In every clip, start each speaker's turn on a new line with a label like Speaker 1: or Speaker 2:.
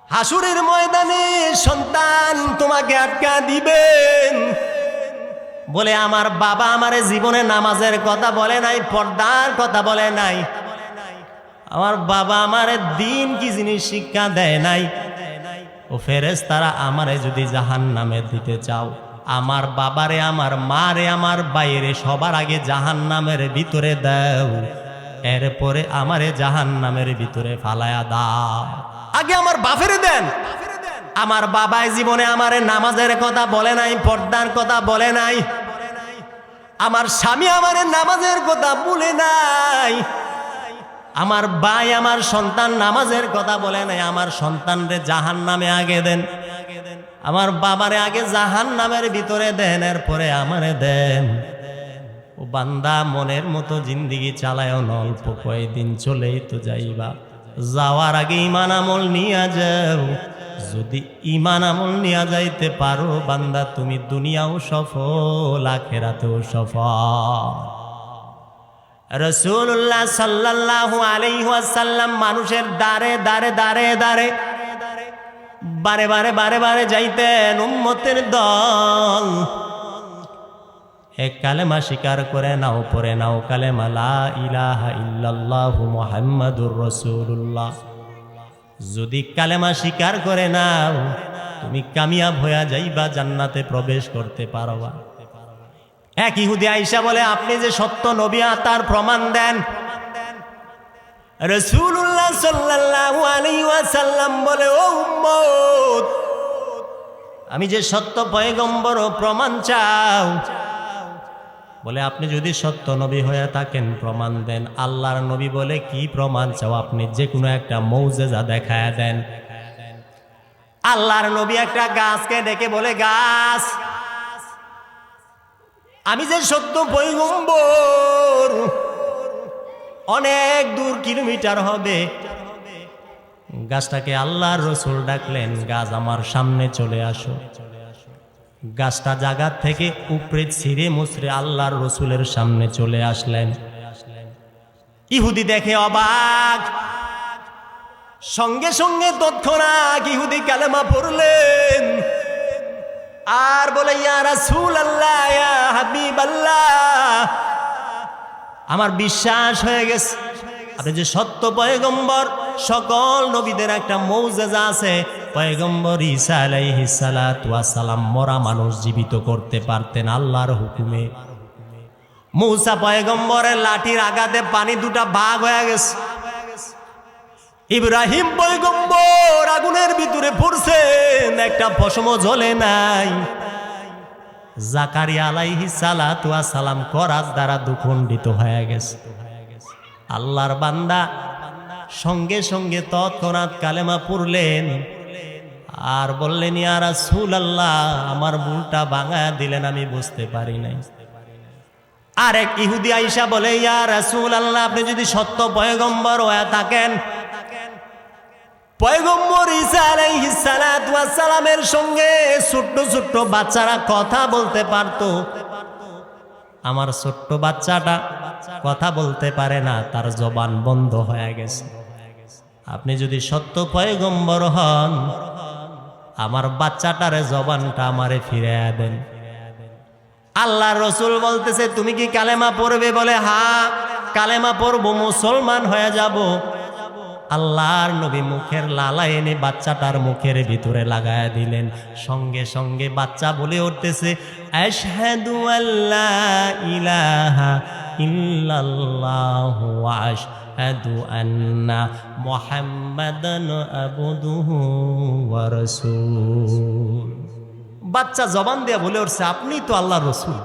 Speaker 1: হাসুরের ময়দানে সন্তান তোমাকে আটকা দিবেন বলে আমার বাবা আমারে জীবনে নামাজের কথা বলে নাই, পর্দার কথা বলে নাই, আমার বাবা আমারে দিন কি জিনিস শিক্ষা দেয় নাই। ও ফেরেশতারা আমারে যদি জাহান্নামে দিতে চাও, আমার বাবারে, আমার মারে, আমার বাইরে সবার আগে জাহান্নামের ভিতরে দাও, এরপরে আমারে জাহান্নামের ভিতরে ফালায়া দাও। আগে আমার বাপেরে দেন। আমার বাবাই জীবনে আমারে নামাজের কথা বলে নাই, পর্দার কথা বলে নাই, আমার স্বামী আমারে নামাজের কথা বলে নাই, আমার ভাই আমার সন্তান নামাজের কথা বলে নাই। আমার সন্তানরে জাহান্নামে আগে দেন, আমার বাবারে আগে জাহান্নামের ভিতরে দেন, এরপরে আমারে দেন। ও বান্দা, মনের মতো জিন্দিগি চালায় না, অল্প কয়েকদিন চলেই তো যাইবা। যাওয়ার আগে ঈমান আমল নিয়ে যাও। যদি ঈমান আমল নিয়ে যাইতে পারো বান্দা, তুমি দুনিয়াও সফল, আখিরাতেও সফল। রাসূলুল্লাহ সাল্লাল্লাহু আলাইহি ওয়াসাল্লাম মানুষের দ্বারে দ্বারে দ্বারে দ্বারে বারে বারে বারে বারে যাইতেন। উম্মতের দল এক কালেমা স্বীকার করে নাও, পরে নাও কালেমা লা ইলাহা ইল্লাল্লাহু মুহাম্মাদুর রাসূলুল্লাহ। যদি কালেমা স্বীকার করে নাও, তুমি কামিয়াব হয়ে যাইবা, জান্নাতে প্রবেশ করতে পারবা। এক ইহুদি আয়েশা বলে, আপনি যে সত্য নবী তার প্রমাণ দেন। রাসূলুল্লাহ সাল্লাল্লাহু আলাইহি ওয়াসাল্লাম বলে, ও উম্মত, আমি যে সত্য পয়গম্বর, ও প্রমাণ চাও? বলে, আপনি যদি সত্য নবী হয়ে থাকেন প্রমাণ দেন। আল্লাহর নবী বলে, কি প্রমাণ চাও? আপনি যে কোনো একটা মৌজেজা দেখায় দেন। আল্লাহর নবী একটা গাছকে ডেকে বলে, গাছ, আমি যে সত্য পয়গম্বর, অনেক দূর কিলোমিটার হবে। গাছটাকে আল্লাহর রাসূল ডাকলেন, গাছ আমার সামনে চলে আসো। গাছটা জায়গা থেকে উপরে ছিঁড়ে মুছড়ে আল্লাহর রাসূলের সামনে চলে আসলেন। ইহুদি দেখে অবাক, সঙ্গে সঙ্গে তৎক্ষণাৎ ইহুদি কালেমা পড়লেন আর বলে, ইয়া রাসূলুল্লাহ, ইয়া হাবিবাল্লাহ, আমার বিশ্বাস হয়ে গেছে আপনি যে সত্য পয়গম্বর। সকল নবীদের একটা মৌজেজা আছে, পয়গম্বর ঈসা আলাইহিস সালাতু ওয়াস সালাম মরা মানুষ জীবিত করতে পারতেন আল্লাহর হুকুমে। মূসা পয়গম্বরের লাঠির আঘাতে পানি দুটা ভাগ হয়ে গেছে। ইব্রাহিম পয়গম্বর আগুনের ভিতরে পড়ছেন, একটা পশমও জ্বলে নাই। জাকারিয়া আলাইহিস সালাতু ওয়াস সালাম করাত দ্বারা দুখণ্ডিত হয়ে গেছে। আল্লাহর বান্দা সঙ্গে সঙ্গে তৎক্ষণাৎ কালেমা পড়লেন আর বললেন, ইয়া রাসূলুল্লাহ, আমার ভুলটা ভাঙায়া দিলেন, আমি বুঝতে পারি নাই। আরেক ইহুদি আয়েশা বলে, ইয়া রাসূলুল্লাহ, আপনি যদি সত্য পয়গম্বর হয়ে থাকেন, পয়গম্বর ঈসা আলাইহিস সালাতু ওয়াস সালামের সঙ্গে ছোট্ট ছোট্ট বাচ্চারা কথা বলতে পারতো। আমার ছোট্ট বাচ্চাটা কথা বলতে পারে না, তার জবান বন্ধ হয়ে গেছে। আপনি যদি সত্য পয়গম্বর হন, আমার বাচ্চাটারে জবানটা আমারে ফিরিয়ে দেন। আল্লাহর রাসূল বলতেছে, তুমি কি কালেমা পড়বে? বলে, হ্যাঁ, কালেমা পড়বো, মুসলমান হয়ে যাব। আল্লাহর নবী মুখের লালা এনে বাচ্চাটার মুখের ভিতরে লাগায়া দিলেন। সঙ্গে সঙ্গে বাচ্চা বলে উঠতেছে, আশহাদু আল্লা ইলাহা ইল্লাল্লাহু ওয়া আশহাদু আন্না মুহাম্মাদান আবদুহু ওয়া রাসূল। বাচ্চা জবান দিয়ে বলে উঠছে, আপনি তো আল্লাহর রাসূল।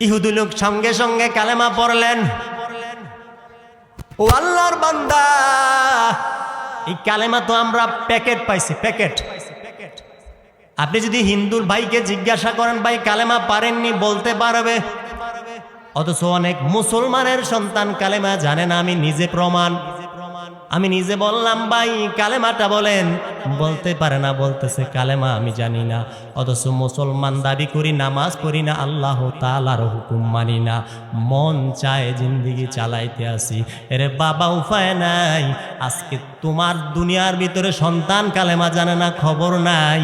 Speaker 1: ইহুদি লোক সঙ্গে সঙ্গে কালেমা পড়লেন। ও আল্লাহর বান্দা, এই কালেমা তো আমরা প্যাকেট পাইছি, প্যাকেট। আপনি যদি হিন্দুর ভাইকে জিজ্ঞাসা করেন, ভাই কালেমা পারেননি, বলতে পারবে। অথচ অনেক মুসলমানের সন্তান কালেমা জানে না। আমি নিজে প্রমাণ। আমি নিজে বললাম ভাই কালেমাটা বলেন, বলতে পারে না, বলতেছে কালেমা আমি জানি না। অথচ মুসলমান দাবি করি, নামাজ পড়ি না, আল্লাহ তাআলার হুকুম মানি না, মন চায় জিন্দেগি চালাইতে আসি। এরে বাবা উপায় নাই, আজকে তোমার দুনিয়ার ভিতরে সন্তান কালেমা জানে না, খবর নাই,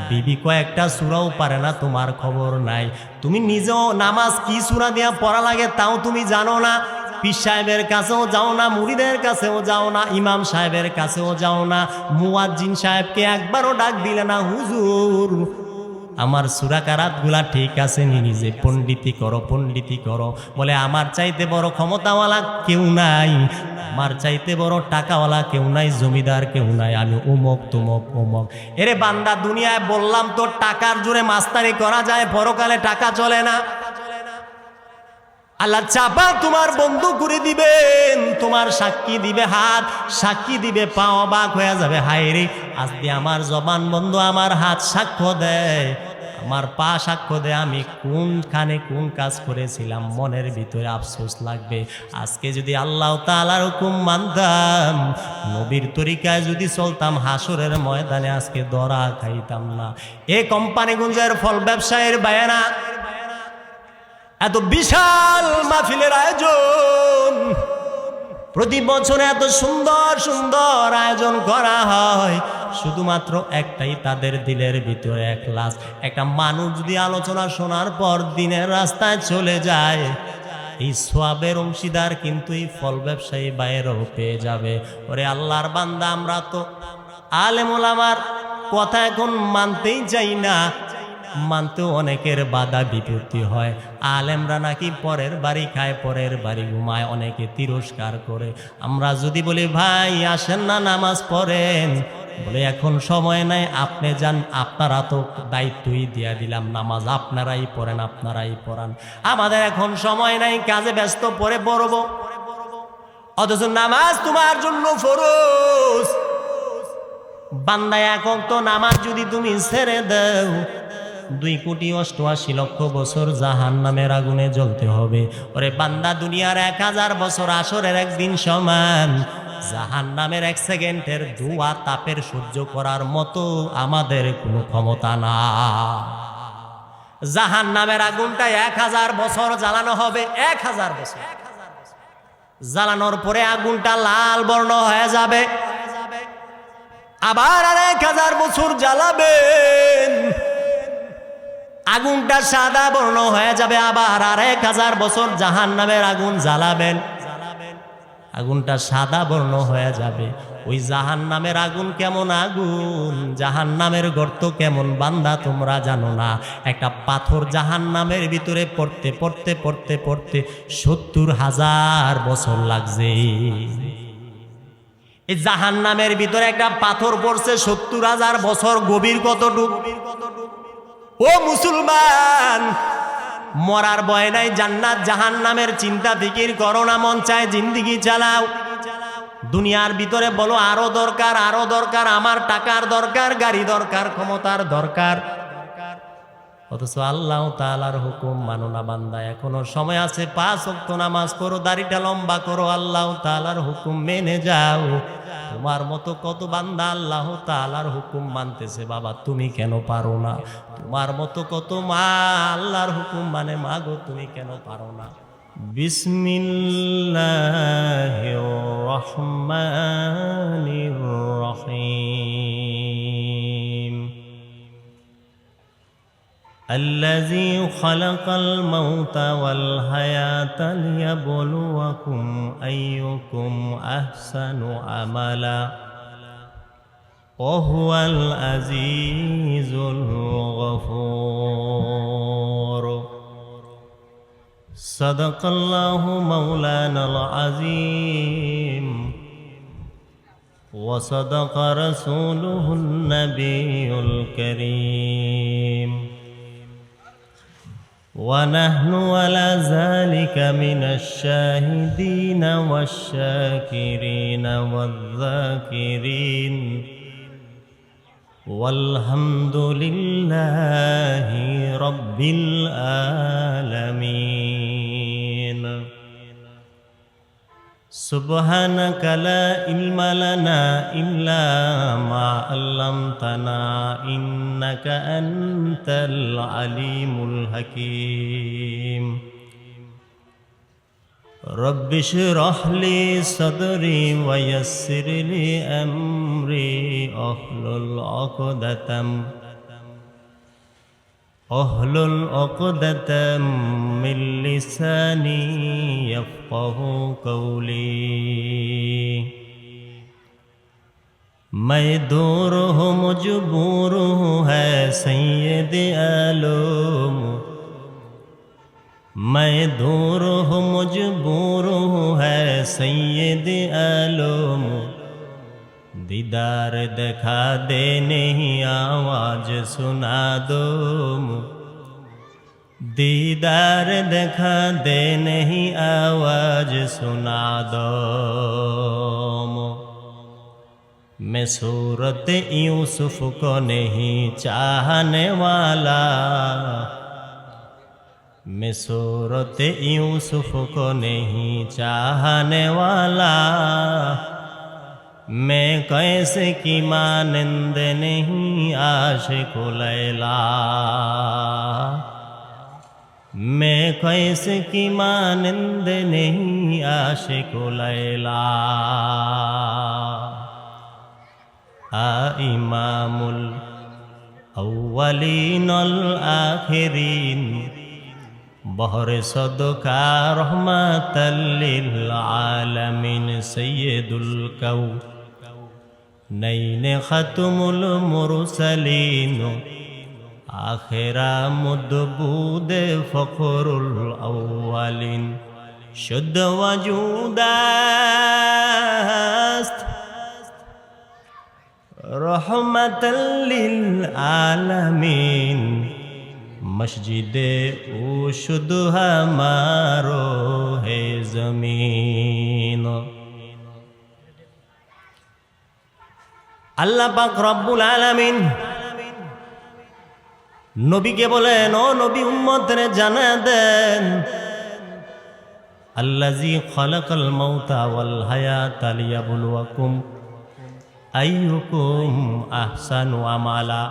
Speaker 1: বিবি কয়েকটা সূরাও পারে না, তোমার খবর নাই। তুমি নিজেও নামাজ কি সূরা দিয়া পড়া লাগে তাও তুমি জানো না। পীর সাহেবের কাছেও যাও না, মুরিদের কাছেও যাও না, ইমাম সাহেবের কাছেও যাও না, মুয়াজ্জিন সাহেবকে একবারও ডাক দিলে না, হুজুর আমার সূরা কারাতগুলা ঠিক আছে নি, নিজে পণ্ডিতি করো, পণ্ডিতি করো। বলে আমার চাইতে বড় ক্ষমতাওয়ালা কেউ নাই, আমার চাইতে বড় টাকাওয়ালা কেউ নাই, জমিদার কেউ নাই, আমি উমক তুমক উমক। এরে বান্দা দুনিয়ায় বললাম তো টাকার জোরে মাস্তানি করা যায়, পরকালে টাকা চলে না। আল্লাহ চাপা তোমার বন্ধু করে দিবেন, তোমার সাক্ষী দিবে হাত, সাক্ষী দিবে পা, অবাক হয়ে যাবে, হায় রে আজকে আমার জবান বন্ধ, আমার হাত সাক্ষ্য দেয়, আমার পা সাক্ষ্য দেয়, আমি কোনখানে কোন কাজ করেছিলাম, মনের ভিতরে আফসোস লাগবে। আজকে যদি আল্লাহ তাআলার হুকুম মানতাম, নবীর তরিকায় যদি চলতাম, হাসরের ময়দানে আজকে ধরা খাইতাম না। এ কোম্পানিগঞ্জের ফল ব্যবসায়ীর বায়না, এত বিশাল মাহফিলের আয়োজন, প্রতি বছর এত সুন্দর সুন্দর আয়োজন করা হয়, শুধুমাত্র একটাই, তাদের দিলের ভিতরে একলাস। একটা মানুষ যদি আলোচনা শোনার পর দিনের রাস্তায় চলে যায়, এই সওয়াবের অংশীদার কিন্তু এই ফল ব্যবসায়ী বাইরেও পেয়ে যাবে। ওরে আল্লাহর বান্দা, আমরা তো আলেম ওলামার কথা এখন মানতেই চাই না, মানতেও অনেকের বাধা বিপত্তি হয়। আলেমরা নাকি পরের বাড়ি খায়, পরের বাড়ি ঘুমায়, অনেকে তিরস্কার করে। আমরা যদি বলি ভাই আসেন না নামাজ পড়েন, বলে এখন সময় নাই, আপনি যান, আপনারা তো দায়িত্বই দিয়া দিলাম, নামাজ আপনারাই পড়েন, আপনারাই পড়ান, আমাদের এখন সময় নাই, কাজে ব্যস্ত, পরে পড়ব। অথচ নামাজ তোমার জন্য ফরজ। বান্দা এখন তো নামাজ যদি তুমি ছেড়ে দাও, 2,88,00,000 বছর জাহান্নামের আগুনে জ্বলতে হবে। ওরে বান্দা, দুনিয়ার 1000 বছর আসরের একদিন সমান, জাহান্নামের 1 সেকেন্ডের ধোঁয়া তাপের সহ্য করার মতো আমাদের কোনো ক্ষমতা না। জাহান্নামের আগুনটা 1000 বছর জ্বালানো হবে, 1000 বছর জ্বালানোর পরে আগুনটা লাল বর্ণ হয়ে যাবে, আবার আর 1000 বছর জ্বালাবেন, আগুনটা সাদা বর্ণ হয়ে যাবে, আবার আর 1000 বছর জাহান্নামের আগুন জ্বালাবেন, আগুনটা সাদা বর্ণ হয়ে যাবে। ওই জাহান্নামের আগুন কেমন আগুন, জাহান্নামের গর্ত কেমন বান্দা তোমরা জানো না। একটা পাথর জাহান্নামের ভিতরে পড়তে পড়তে পড়তে পড়তে 70,000 বছর লাগছে। এই জাহান্নামের ভিতরে একটা পাথর পড়ছে 70,000 বছর, গভীর কতটুকু? ও মুসলমান, মরার ভয় নাই, জান্নাত জাহান্নামের চিন্তা ফিকির করো না, মন চায় জিন্দেগি চালাও। দুনিয়ার ভিতরে বলো আরো দরকার, আরো দরকার, আমার টাকার দরকার, গাড়ি দরকার, ক্ষমতার দরকার, অথচ আল্লাহ তাআলার হুকুম মানো না বান্দা। এখনো সময় আছে, 5 ওয়াক্ত নামাজ পড়ো, দাড়িটা লম্বা করো, আল্লাহ তাআলার হুকুম মেনে যাও। তোমার মতো কত বান্দা আল্লাহ তাআলার হুকুম মানতেছে, বাবা তুমি কেন পারো না? তোমার মতো কত মা আল্লাহর হুকুম মানে, মা গো তুমি কেন পারো না? বিসমিল্লাহির রহমানির রহিম। الذي خلق الموت والحياة ليبلوكم أيكم أحسن عملا وهو العزيز الغفور صدق الله مولانا العظيم وصدق رسوله النبي الكريم ونحن على ذلك من الشاهدين والشاكرين والذاكرين والحمد لله رب العالمين সুবহানাকা লা ইলমা লানা ইল্লা মা আল্লামতানা ইন্নাকা আনতাল আলিমুল হাকীম। রব্বি ইশরাহ লি সাদরি ওয়া ইয়াসসির লি আমরি আহলুল উকদাতাম মিন লিসানি ইয়াফকাহু কওলি। मैं दूर हूँ मजबूर हूँ है सैयद आलम, मैं दूर हूँ मजबूर हूँ है सैयद आलम। दीदार दिखा दे नहीं आवाज सुना दो, दीदार दिखा दे नहीं आवाज सुना दो। मैं सूरत यूसुफ को नहीं चाहने वाला, मैं सूरत यूसुफ को नहीं चाहने वाला। मैं कैसे की मानंद नहीं आशिक लैला, मैं कैसे की मानंद नहीं आशिक लैला। इमामुल अव्वलीन वल आखिरीन बहरे सदका रहमतल लिल आलमीन सय्यदुल कौनैन खत्मुल मुरसलीन आखिरा मुदबूद फखरुल अव्वलीन शुद्ध वजूदास्त रहमतल लिल आलमीन। मस्जिदे ओ शुद्ध हमारो है जमीन। আল্লাহ পাক রব্বুল আলামিন নবীকে বলেন, ও নবী উম্মতরে জানা দেন, আল্লাযী খালাকাল মাউতা ওয়াল হায়াতা লিয়াবলুয়াকুম আইয়ুকুম আহসানু আমালা।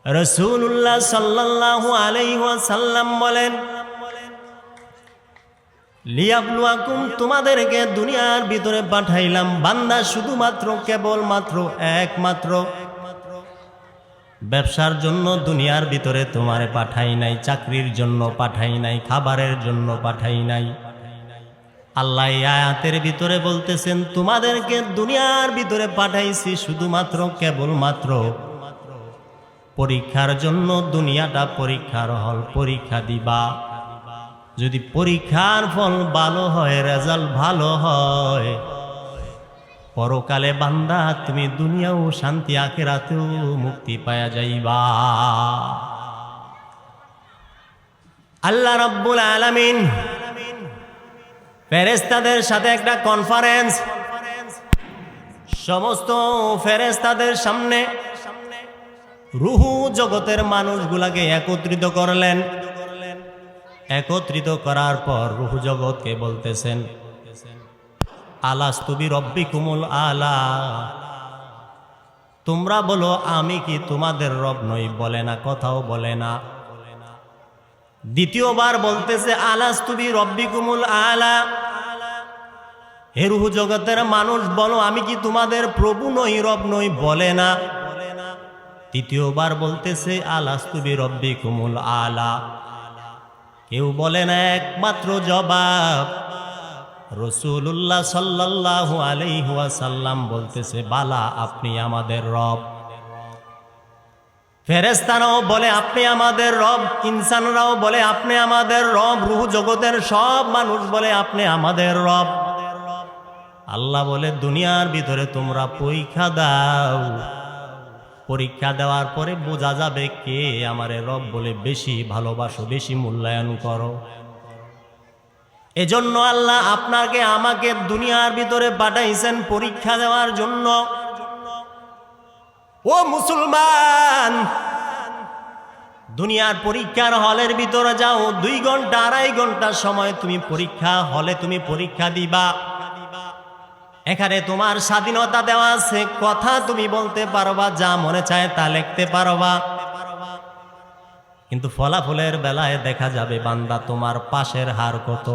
Speaker 1: রাসূলুল্লাহ সাল্লাল্লাহু আলাইহি ওয়াসাল্লাম বলেন, লিয়াবলুয়াকুম, তোমাদেরকে দুনিয়ার ভিতরে পাঠাইলাম বান্দা শুধুমাত্র কেবলমাত্র একমাত্র ব্যবসার জন্য দুনিয়ার ভিতরে তোমারে পাঠাই নাই, চাকরির জন্য পাঠাই নাই, খাবারের জন্য পাঠাই নাই। আল্লাহ এই আয়াতের ভিতরে বলতেছেন তোমাদেরকে দুনিয়ার ভিতরে পাঠাইছি শুধুমাত্র কেবলমাত্র পরীক্ষার জন্য। দুনিয়াটা পরীক্ষার হল, পরীক্ষা দিবা। যদি পরীক্ষার ফল ভালো হয়, রেজাল্ট ভালো হয়, পরকালে বান্দা তুমি দুনিয়াও শান্তি আখিরাতেও মুক্তি পায়া যাইবা। আল্লাহ রাব্বুল আলামিন ফেরেশতাদের সাথে একটা কনফারেন্স, সমস্ত ফেরেশতাদের সামনে রুহু জগতের মানুষগুলাকে একত্রিত করলেন। একত্রিত করার পর রুহু জগৎকে বলতেছেন, আলাস্তু বিরব্বিকুমুল আলা, তোমরা বলো আমি কি তোমাদের রব নই? বলে না, কথাও বলে না। দ্বিতীয়বার বলতেছে আলাস্তু বিরব্বিকুমুল আলা, হে রুহু জগতের মানুষ বলো আমি কি তোমাদের প্রভু নই, রব নই? বলে না। তৃতীয়বার বলতেছে আলাস্তু বিরব্বিকুমুল আলা, কেউ বলে না। একমাত্র জবাব রাসূলুল্লাহ সাল্লাল্লাহু আলাইহি ওয়াসাল্লাম বলতেছে, বালা, আপনি আমাদের রব। ফেরেশতারাও বলে আপনি আমাদের রব, ইনসানরাও বলে আপনি আমাদের রব, রূহ জগতের সব মানুষ বলে আপনি আমাদের রব। আল্লাহ বলে দুনিয়ার ভিতরে তোমরা পরীক্ষা দাও, পরীক্ষা দেওয়ার পরে বোঝা যাবে কে আমারে রব বলে বেশি ভালোবাসো, বেশি মূল্যায়ন করো। এজন্য আল্লাহ আপনাকে আমাকে দুনিয়ার ভিতরে পাঠাইছেন পরীক্ষা দেওয়ার জন্য। ও মুসলমান, দুনিয়ার পরীক্ষার হলের ভিতরে যাও, 2 ঘন্টা 2.5 ঘন্টা সময় তুমি পরীক্ষা হলে তুমি পরীক্ষা দিবা। এখানে তোমার স্বাধীনতা দেওয়া আছে, কথা তুমি বলতে পারবা, যা মনে চায় তা লিখতে পারবা। কিন্তু ফলাফলের বেলায় দেখা যাবে বান্দা তোমার পাশের হার কত।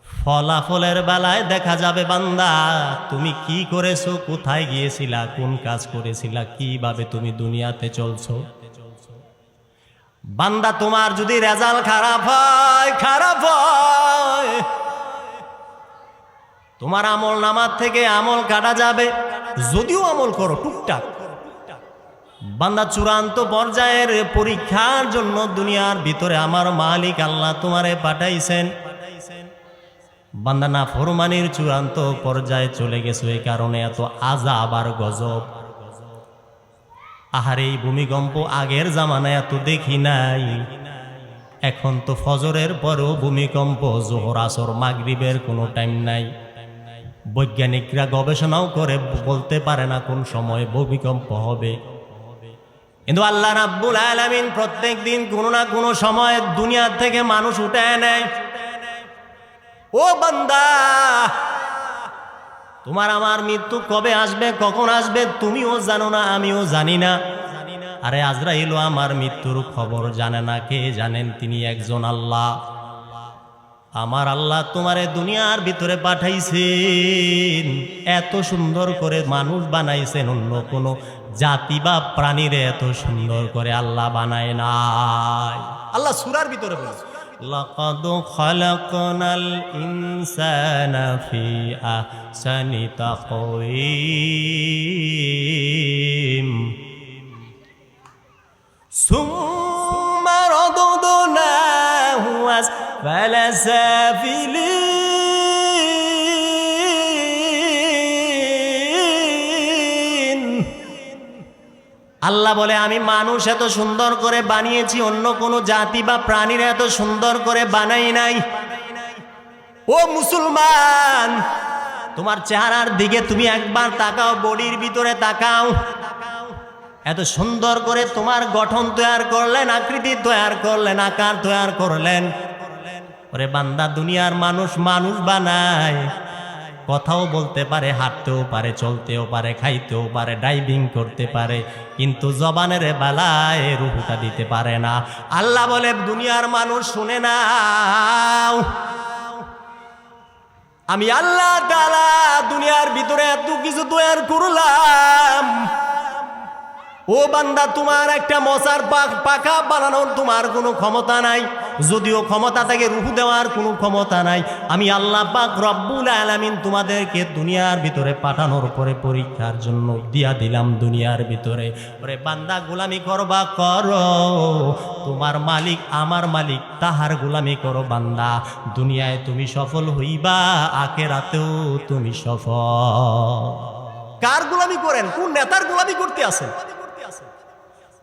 Speaker 1: ফলাফলের বেলায় দেখা যাবে বান্দা তুমি কি করেছো, কোথায় গিয়েছিলা, কোন কাজ করেছিলা, কিভাবে তুমি দুনিয়াতে চলছো। বান্দা তোমার যদি রেজাল্ট খারাপ হয় তোমার আমল নামার থেকে আমল কাটা যাবে, যদিও আমল করো টুকটাক। বান্দা চূড়ান্ত পর্যায়ের পরীক্ষার জন্য দুনিয়ার ভিতরে আমার মালিক আল্লাহ তোমারে পাঠাইছেন। বান্দা নাফরমানির চূড়ান্ত পর্যায়ে চলে গেছো, এই কারণে এত আযাব আর গজব। আহারে এই ভূমিকম্প আগের জামানায় এত দেখি নাই। এখন তো ফজরের পরেও ভূমিকম্প, জোহর আসর মাগরিবের কোনো টাইম নাই। বৈজ্ঞানিকরা গবেষণাও করে বলতে পারে না কোন সময় ভূমিকম্প হবে। কিন্তু আল্লাহ রাব্বুল আলামিন প্রত্যেক দিন কোনো না কোনো সময় দুনিয়া থেকে মানুষ উঠায় নেয়। ও বান্দা, তোমার আমার মৃত্যু কবে আসবে, কখন আসবে তুমিও জানো না, আমিও জানি না। আরে আজরাইল আমার মৃত্যুর খবর জানে না, কে জানেন? তিনি একজন আল্লাহ। আমার আল্লাহ তোমারে দুনিয়ার ভিতরে পাঠাইছেন, এত সুন্দর করে মানুষ বানাইছেন। অন্য কোনো জাতি বা প্রাণীরে এত সুন্দর করে আল্লাহ বানায় নাই। আল্লাহ সূরার ভিতরে বলেছে, লাকাদ খালাকনাল ইনসানা ফি আহসানি তাকওয়িম সুম্মা রাদাদনাহু আসফালা সাফিলিন। আল্লাহ বলে আমি মানুষ এত সুন্দর করে বানিয়েছি, অন্য কোনো জাতি বা প্রাণীর এত সুন্দর করে বানাই নাই। ও মুসলমান, তোমার চেহারার দিকে তুমি একবার তাকাও, বডির ভিতরে তাকাও। এত সুন্দর করে তোমার গঠন তৈরি করলেন, আকৃতি তৈরি করলেন, আকার তৈরি করলেন। ওরে বান্দা, দুনিয়ার মানুষ মানুষ বানায়, কথাও বলতে পারে, হাঁটতেও পারে, চলতেও পারে, খাইতেও পারে, ড্রাইভিং করতে পারে, কিন্তু জবানের বেলায় রূহটা দিতে পারে না। আল্লাহ বলে দুনিয়ার মানুষ শুনে নাও, আমি আল্লাহ তাআলা দুনিয়ার ভিতরে এত কিছু তৈরি করলাম। ও বান্দা, তোমার একটা মশার পাখা বানানোর তোমার কোনো ক্ষমতা নাই, যদিও ক্ষমতা থাকে রূহ দেওয়ার কোনো ক্ষমতা নাই। আমি আল্লাহ পাক রব্বুল আলামিন তোমাদেরকে দুনিয়ার ভিতরে পাঠানোর পরে পরীক্ষার জন্য দিয়া দিলাম দুনিয়ার ভিতরে। ওরে বান্দা, গোলামি করবা করো, তোমার মালিক আমার মালিক, তাহার গোলামি করো বান্দা। দুনিয়ায় তুমি সফল হইবা, আখিরাতেও তুমি সফল। কার গোলামি করেন? কোন নেতার গোলামি করতে আছেন?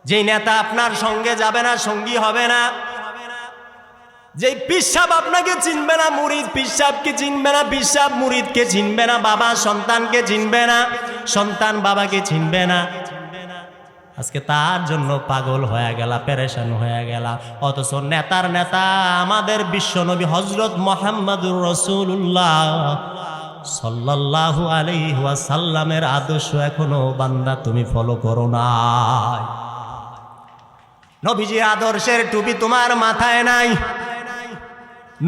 Speaker 1: যেই নেতা আপনার সঙ্গে যাবে না, সঙ্গী হবে না, যেই পিসাব আপনাকে চিনবে না, মুরিদ পিসাবকে চিনবে না, পিসাব মুরিদকে চিনবে না, বাবা সন্তানকে চিনবে না, সন্তান বাবাকে চিনবে না, আজকে তার জন্য পাগল হয়ে গেল, পেরেশান হয়ে গেল। অথচ নেতার নেতা আমাদের বিশ্বনবী হযরত মুহাম্মদুর রাসূলুল্লাহ সাল্লাল্লাহু আলাইহি ওয়াসাল্লামের আদর্শ এখনো বান্দা তুমি ফলো করো না। নবীজির আদর্শের টুপি তোমার মাথায় নাই,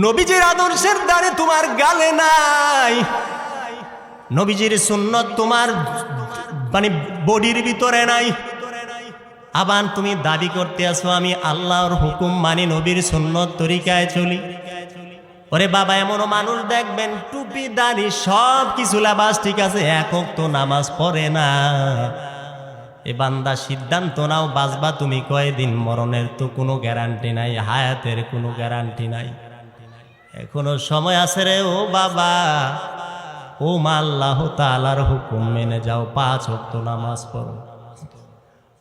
Speaker 1: নবীজির আদর্শের দাড়ি তোমার গালে নাই, নবীজির সুন্নত তোমার মানে বডির ভিতরে নাই। আবার তুমি দাবি করতে আসো আমি আল্লাহর হুকুম মানি, নবীর সুন্নত তরিকায় চলি। ওরে বাবা, এমনও মানুষ দেখবেন টুপি দাড়ি সব কিছু লাবাস ঠিক আছে, এক ওয়াক্ত নামাজ পড়ে না। এ বান্দা, সিদ্ধান্ত নাও, বাঁচবা তুমি কয়দিন, মরণের তো কোনো গ্যারান্টি নাই, হায়াতের কোনো গ্যারান্টি নাই। এখনো সময় আছে রে ও বাবা, ও মা, আল্লাহ তাআলার হুকুম মেনে যাও, 5 ওয়াক্ত নামাজ পড়ো।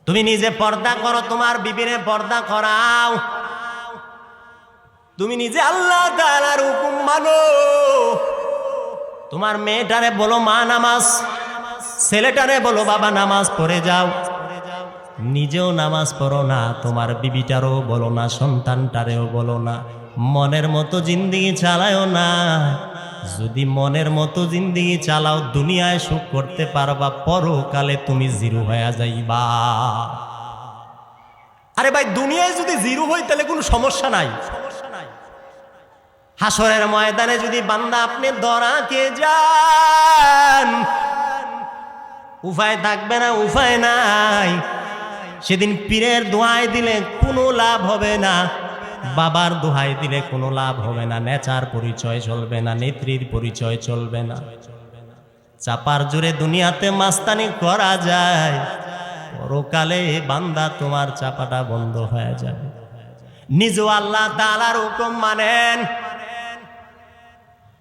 Speaker 1: তুমি নিজে পর্দা করো, তোমার বিবিরে পর্দা করাও, তুমি নিজে আল্লাহ তাআলার হুকুম মানো। তোমার মেয়েটারে বলো মা নামাজ, ছেলেটারে বলো বাবা নামাজ পড়ে যাও। নিজেও নামাজ পড়ো না, তোমার বিবিটারও বলো না, সন্তানটারেও বলো না, মনের মতো জিন্দিগি চালায়ও না। যদি মনের মতো জিন্দিগি চালাও, দুনিয়ায় সুখ করতে পারবা, পরকালে তুমি জিরো হয়ে যাইবা। আরে ভাই, দুনিয়ায় যদি জিরো হই তাহলে কোনো সমস্যা নাই। হাসরের ময়দানে যদি বান্দা আপনি ধরা খেয়ে যান, উপায় থাকবে না, উপায় নাই। সেদিন পীরের দোহাই দিলে কোনো লাভ হবে না, বাবার দোহাই দিলে কোনো লাভ হবে না, নেচার পরিচয় চলবে না, নেত্রীর পরিচয় চলবে না। চাপার জোরে দুনিয়াতে মাস্তানি করা যায়, পরকালে বান্দা তোমার চাপাটা বন্ধ হয়ে যাবে। নিজ আল্লাহ তাআলার হুকুম মানেন,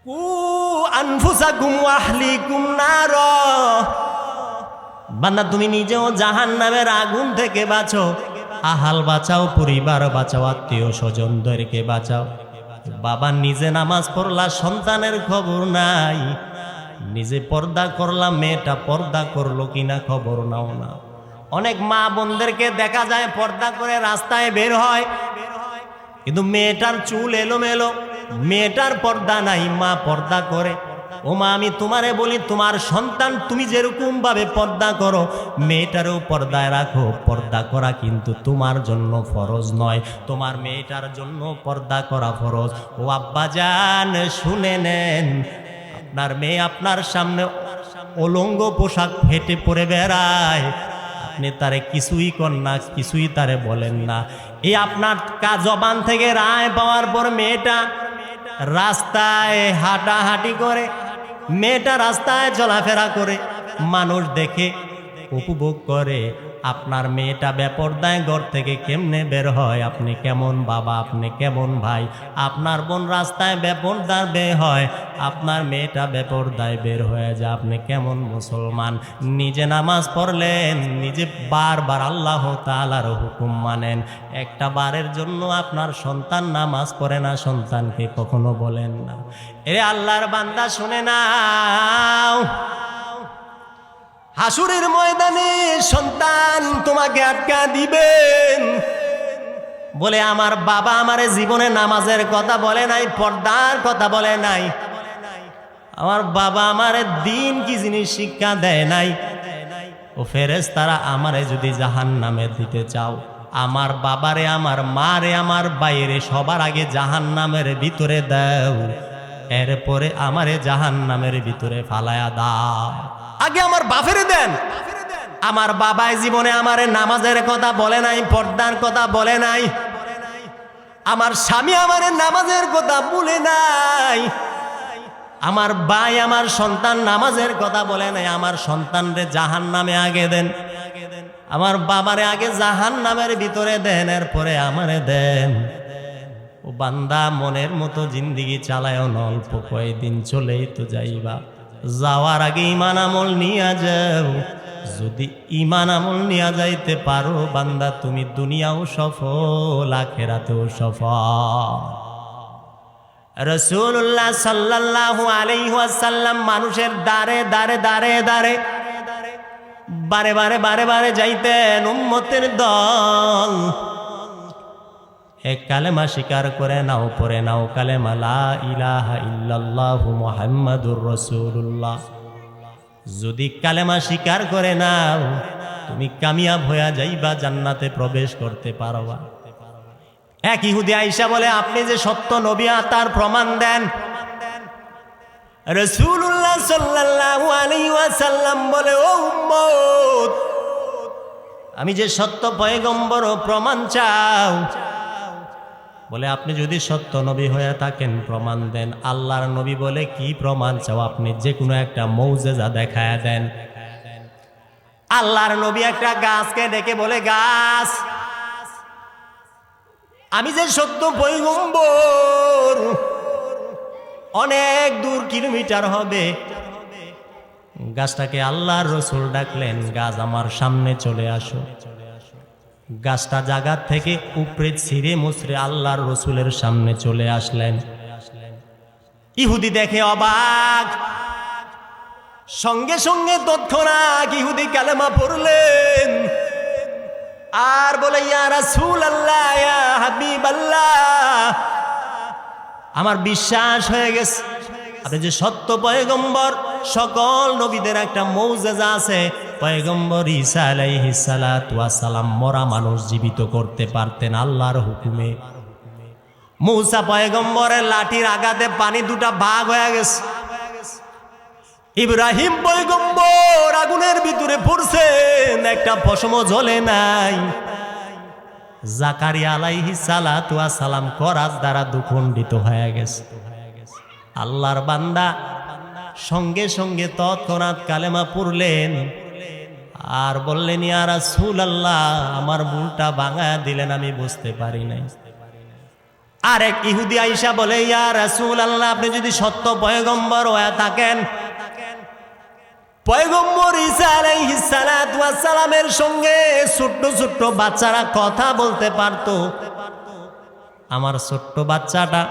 Speaker 1: কু আনফুসাকুম ওয়া আহলিকুম নার। বান্দা তুমি নিজেও জাহান্নামের আগুন থেকে বাঁচো, আহাল বাঁচাও, পরিবার বাঁচাও, আত্মীয় স্বজনদেরকে বাঁচাও। বাবা নিজে নামাজ পড়লা, সন্তানের খবর নাই। নিজে পর্দা করলাম, মেয়েটা পর্দা করলো কিনা খবর নাও না। অনেক মা বোনদেরকে দেখা যায় পর্দা করে রাস্তায় বের হয়, কিন্তু মেয়েটার চুল এলোমেলো, মেয়েটার পর্দা নাই, মা পর্দা করে। ও মা, আমি তোমারে বলি, তোমার সন্তান তুমি যেরকম ভাবে পর্দা করো, মেয়েটারও পর্দায় রাখো। পর্দা করা কিন্তু তোমার জন্য ফরজ নয়, তোমার মেয়েটার জন্য পর্দা করা ফরজ। ও আব্বাজান, শুনে নেন, আপনার মেয়ে আপনার সামনে উলঙ্গ পোশাক ফেটে পড়ে বেড়ায়, আপনি তারে কিছুই কর না, কিছুই তারে বলেন না। এই আপনার জবান থেকে রায় পাওয়ার পর মেয়েটা রাস্তায় হাঁটাহাঁটি করে, মেয়েটা রাস্তায় চলাফেরা করে, মানুষ দেখে উপভোগ করে। আপনার মেয়েটা বেপরদায় ঘর থেকে কেমনে বের হয়, আপনি কেমন বাবা, আপনি কেমন ভাই? আপনার বোন রাস্তায় বেপরদায় বের হয়, আপনার মেয়েটা বেপরদায় বের হয়ে যায়, আপনি কেমন মুসলমান? নিজে নামাজ পড়লেন, নিজে বারবার আল্লাহ তাআলার হুকুম মানেন, একটা বারের জন্য আপনার সন্তান নামাজ পড়ে না, সন্তানকে কখনো বলেন না, এরে আল্লাহর বান্দা শুনে নাও, হাসুরের ময়দানে সন্তান তোমাকে আটকা দিবেন, বলে আমার বাবা আমারে জীবনে নামাজের কথা বলে নাই, পর্দার কথা বলে নাই, আমার বাবা আমারে দিন কি জিনিস শিক্ষা দেয় নাই। ও ফেরেশতারা, আমারে যদি জাহান্নামে দিতে চাও, আমার বাবারে, আমার মারে, আমার বাইরে সবার আগে জাহান্নামের ভিতরে দাও, এরপরে আমারে জাহান্নামের ভিতরে ফালায়া দাও। আগে আমার বাপেরে দেন। আমার বাবাই জীবনে আমারে নামাজের কথা বলে নাই, পর্দার কথা বলে নাই, আমার স্বামী আমারে নামাজের কথা বলে নাই, আমার ভাই, আমার সন্তান নামাজের কথা বলে নাই। আমার সন্তানরে জাহান্নামে আগে দেন, আমার বাবারে আগে জাহান্নামের ভিতরে দেন, এরপরে আমারে দেন। ও বান্দা, মনের মতো জিন্দিগি চালায় না, অল্প কয়েকদিন চলেই তো যাইবা, যাওয়ার আগে ঈমান আমল নিয়ে যাও। যদি ঈমান আমল নিয়ে যাইতে পারো বান্দা, তুমি দুনিয়াও সফল, আখিরাতেও সফল। রাসূলুল্লাহ সাল্লাল্লাহু আলাইহি ওয়াসাল্লাম মানুষের দাঁড়ে দাঁড়ে দাঁড়ে দাঁড়ে বারে বারে বারে বারে যাইতেন, উম্মতের দল, এক কালেমা স্বীকার করে নাও, পড়ে নাও কালেমা লা ইলাহা ইল্লাল্লাহু মুহাম্মাদুর রাসূলুল্লাহ। যদি কালেমা স্বীকার করে নাও, তুমি কামিয়াব হয়ে যাইবা, জান্নাতে প্রবেশ করতে পারবা। এক ইহুদি আয়েশা বলে, আপনি যে সত্য নবী তার প্রমাণ দেন। রাসূলুল্লাহ সাল্লাল্লাহু আলাইহি ওয়াসাল্লাম বলে, ও উম্মত, আমি যে সত্য পয়গম্বর, প্রমাণ চাও? বলে, আপনি যদি সত্য নবী হয়ে থাকেন প্রমাণ দেন। আল্লাহর নবী বলে, কি প্রমাণ চাও? আপনি যে কোনো একটা মৌজেজা দেখায় দেন। আল্লাহর নবী একটা গাছকে ডেকে বলে, গাছ, আমি যে সত্য পয়গম্বর, অনেক দূর কিলোমিটার হবে। গাছটাকে আল্লাহর রাসূল ডাকলেন, গাছ আমার সামনে চলে আসো। গাছটা জায়গা থেকে উপরে ছিঁড়ে মুছড়ে আল্লাহর রাসূলের সামনে চলে আসলেন। ইহুদি দেখে অবাক, সঙ্গে সঙ্গে তৎক্ষণাৎ ইহুদি কালেমা পড়লেন। আর বলে ইয়া রাসূলুল্লাহ ইয়া হাবিবাল্লাহ, আমার বিশ্বাস হয়ে গেছে আপনি যে সত্য পয়গম্বর। সকল নবীদের একটা মৌজেজা আছে, পয়গম্বর ঈসা আলাইহিস সালাতু ওয়াস সালাম মরা মানুষ জীবিত করতে পারতেন আল্লাহর হুকুমে। মূসা পয়গম্বরের লাঠির আঘাতে পানি দুটা ভাগ হয়ে গেছে। ইব্রাহিম পয়গম্বর আগুনের ভিতরে পড়ছেন, একটা পশমও জ্বলে নাই। জাকারিয়া আলাইহিস সালাতু ওয়াস সালাম করাত দ্বারা দুখণ্ডিত হয়ে গেছে। আল্লাহর বান্দা সঙ্গে সঙ্গে তৎক্ষণাৎ কালেমা পড়লেন আর বললেন ইয়া রাসূলুল্লাহ, আমার ভুলটা ভাঙায়া দিলেন, আমি বুঝতে পারি নাই। আরেক ইহুদি আইসা বলে ইয়া রাসূলুল্লাহ, আপনি যদি সত্য পয়গম্বর হয়ে থাকেন, পয়গম্বর ঈসা আলাইহিস সালাতু ওয়াস সালামের সঙ্গে ছোট্ট ছোট্ট বাচ্চারা কথা বলতে পারতো, আমার ছোট্ট বাচ্চাটা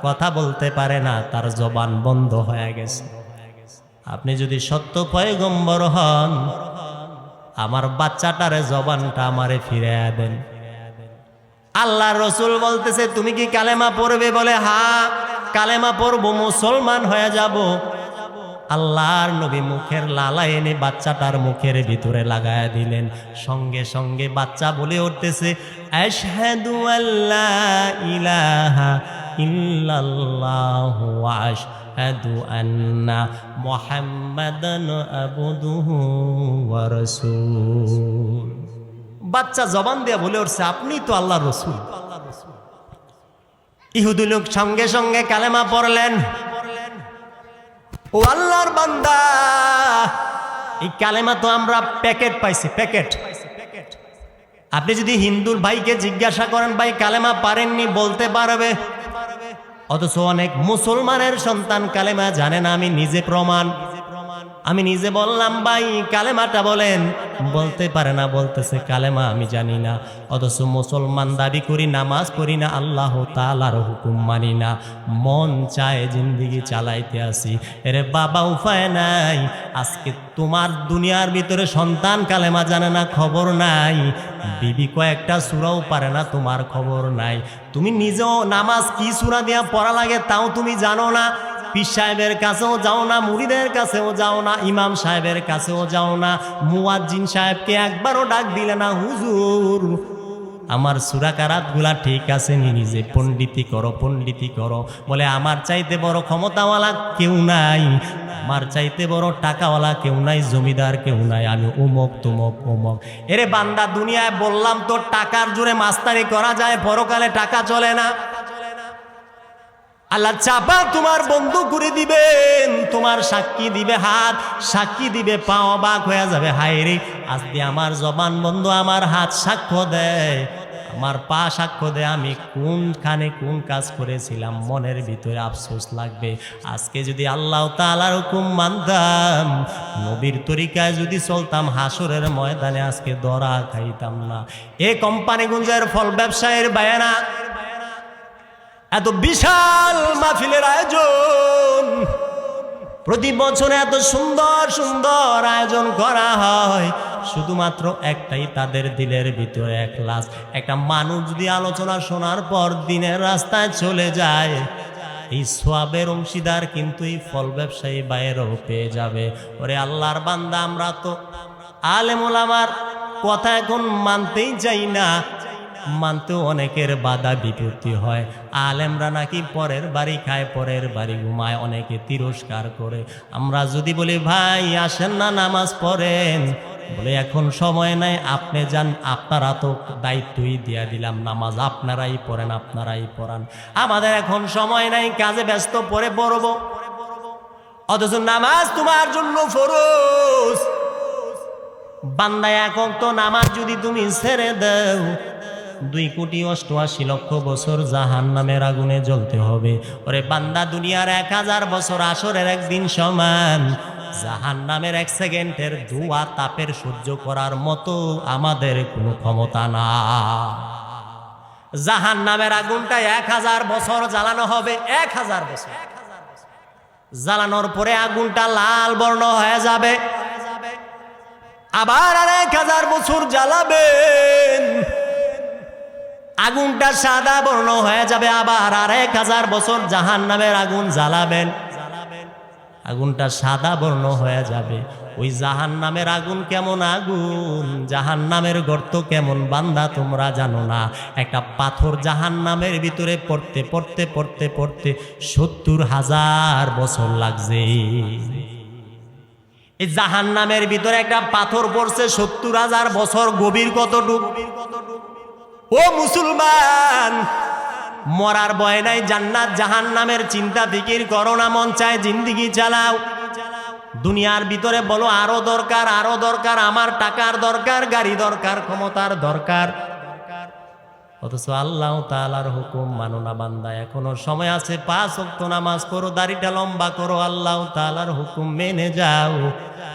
Speaker 1: কথা বলতে পারে না, তার জবান বন্ধ হয়ে গেছে। আপনি যদি সত্য পয়গম্বর হন, আমার বাচ্চাটারে জবানটা আমারে ফিরিয়ে দেন। আল্লাহর রাসূল বলতেছে তুমি কি কালেমা পড়বে? বলে হ্যাঁ কালেমা পড়বো, মুসলমান হয়ে যাব। আল্লাহর নবী মুখের লালা এনে বাচ্চাটার মুখের ভিতরে লাগায়া দিলেন। সঙ্গে সঙ্গে বাচ্চা বলে উঠতেছে আশহাদু আল্লা ইলাহা ইল্লাল্লাহু ওয়া আশহাদু আন্না মুহাম্মাদান আবদুহু ওয়া রাসূল। বাচ্চা জবান দিয়ে বলে উঠছে আপনি তো আল্লাহর রাসূল। ইহুদি লোক সঙ্গে সঙ্গে কালেমা পড়লেন। ও আল্লাহর বান্দা, এই কালেমা তো আমরা প্যাকেট পাইছি, প্যাকেট। আপনি যদি হিন্দুর ভাইকে জিজ্ঞাসা করেন ভাই কালেমা পারেননি, বলতে পারবে। অথচ অনেক মুসলমানের সন্তান কালেমা জানে না। আমি নিজে প্রমাণ, আমি নিজে বললাম ভাই কালেমাটা বলেন, বলতে পারে না, বলতেছে কালেমা আমি জানি না। অথচ মুসলমান দাবি করি, নামাজ পড়ি না, আল্লাহ তাআলার হুকুম মানি না, মন চায় জিন্দেগি চালাইতে আসি। এরে বাবা উপায় নাই। আজকে তোমার দুনিয়ার ভিতরে সন্তান কালেমা জানে না, খবর নাই। বিবি কয়েকটা সূরাও পারে না, তোমার খবর নাই। তুমি নিজেও নামাজ কি সূরা দিয়া পড়া লাগে তাও তুমি জানো না। পীর সাহেবের কাছেও যাও না, মুরিদের কাছেও যাও না, ইমাম সাহেবের কাছেও যাও না, মুয়াজ্জিন সাহেবকে একবারও ডাক দিলে না হুজুর আমার সূরা কারাতগুলা ঠিক আছে নি, নিজে পণ্ডিতি করো, পণ্ডিতি করো। বলে আমার চাইতে বড় ক্ষমতাওয়ালা কেউ নাই, আমার চাইতে বড় টাকাওয়ালা কেউ নাই, জমিদার কেউ নাই, আমি উমক তুমক উমক। এরে বান্দা দুনিয়ায় বললাম তো টাকার জোরে মাস্তানি করা যায়, পরকালে টাকা চলে না। আল্লাহ চাপা তোমার বন্ধু করে দিবেন, তোমার সাক্ষী দিবে হাত, সাক্ষী দিবে পা, অবাক হয়ে যাবে হায় রে আজকে আমার জবান বন্ধ, আমার হাত সাক্ষ্য দেয়, আমার পা সাক্ষ্য দেয়, আমি কোনখানে কোন কাজ করেছিলাম, মনের ভিতরে আফসোস লাগবে। আজকে যদি আল্লাহ তাআলার হুকুম মানতাম, নবীর তরিকায় যদি চলতাম, হাসরের ময়দানে আজকে ধরা খাইতাম না। এ কোম্পানিগঞ্জের ফল ব্যবসায়ীর বায়ানা, এত বিশাল মাহফিলের আয়োজন, প্রতি বছর এত সুন্দর সুন্দর আয়োজন করা হয়, শুধুমাত্র একটাই, তাদের দিলের ভিতরে একলাস। একটা মানুষ যদি আলোচনা শোনার পর দিনের রাস্তায় চলে যায়, এই সওয়াবের অংশীদার কিন্তু এই ফল ব্যবসায়ী বাইরেও পেয়ে যাবে। ওরে আল্লাহর বান্দা, আমরা তো আলেম ওলামার কথা এখন মানতেই চাই না, মানতেও অনেকের বাধা বিপত্তি হয়। আলেমরা নাকি পরের বাড়ি খায়, পরের বাড়ি ঘুমায়, অনেকে তিরস্কার করে। আমরা যদি বলি ভাই আসেন না নামাজ পড়েন, বলে এখন সময় নাই, আপনি যান, আপনারা তো দায়িত্বই দিয়া দিলাম, নামাজ আপনারাই পড়েন, আপনারাই পড়ান, আমাদের এখন সময় নাই, কাজে ব্যস্ত, পরে পড়ব। অথচ নামাজ তোমার জন্য ফরজ। বান্দা এখন তো নামাজ যদি তুমি ছেড়ে দাও, 2,88,00,000 বছর জাহান্নামের আগুনে জ্বলতে হবে। ওরে বান্দা, দুনিয়ার 1000 বছর আসরের একদিন সমান। জাহান্নামের 1 সেকেন্ডের ধোঁয়া তাপের সহ্য করার মতো আমাদের কোনো ক্ষমতা না। জাহান্নামের আগুনটা 1000 বছর জ্বালানো হবে, 1000 বছর জ্বালানোর পরে আগুনটা লাল বর্ণ হয়ে যাবে। আবার আর 1000 বছর জ্বালাবেন, আগুনটা সাদা বর্ণ হয়ে যাবে। আবার আর 1000 বছর জাহান্নামের আগুন জ্বালাবেন, আগুনটা সাদা বর্ণ হয়ে যাবে। ওই জাহান্নামের আগুন কেমন আগুন, জাহান্নামের গর্ত কেমন বান্দা তোমরা জানো না। একটা পাথর জাহান্নামের ভিতরে পড়তে পড়তে পড়তে পড়তে 70,000 বছর লাগছে। এই জাহান্নামের ভিতরে একটা পাথর পড়ছে 70,000 বছর, গভীর কতটুক? ও মুসলমান, মরার ভয় নাই, জান্নাত জাহান্নামের চিন্তা ফিকির করো না, মন চায় জিন্দিগি চালাও। দুনিয়ার ভিতরে বলো আরো দরকার, আরো দরকার, আমার টাকার দরকার, গাড়ি দরকার, ক্ষমতার দরকার, অথচ আল্লাহ তাআলার হুকুম মানো না বান্দা। এখনো সময় আছে, 5 ওয়াক্ত নামাজ পড়ো, দাড়িটা লম্বা করো, আল্লাহ তাআলার হুকুম মেনে যাও।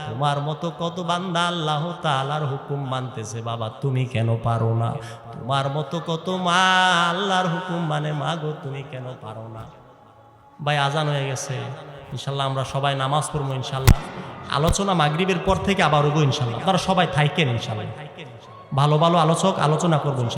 Speaker 1: তোমার মতো কত বান্দা আল্লাহ তাআলার হুকুম মানতেছে, বাবা তুমি কেন পারো না? তোমার মতো কত মা আল্লাহর হুকুম মানে, মা গো তুমি কেন পারো না? ভাই আজান হয়ে গেছে, ইনশাল্লাহ আমরা সবাই নামাজ পড়বো ইনশাল্লাহ। আলোচনা মাগরিবের পর থেকে আবার হবো ইনশাল্লাহ। আপনারা সবাই থাকেন ইনশাল্লাহ, ভালো ভালো আলোচক আলোচনা করবো ইনশাল্লাহ।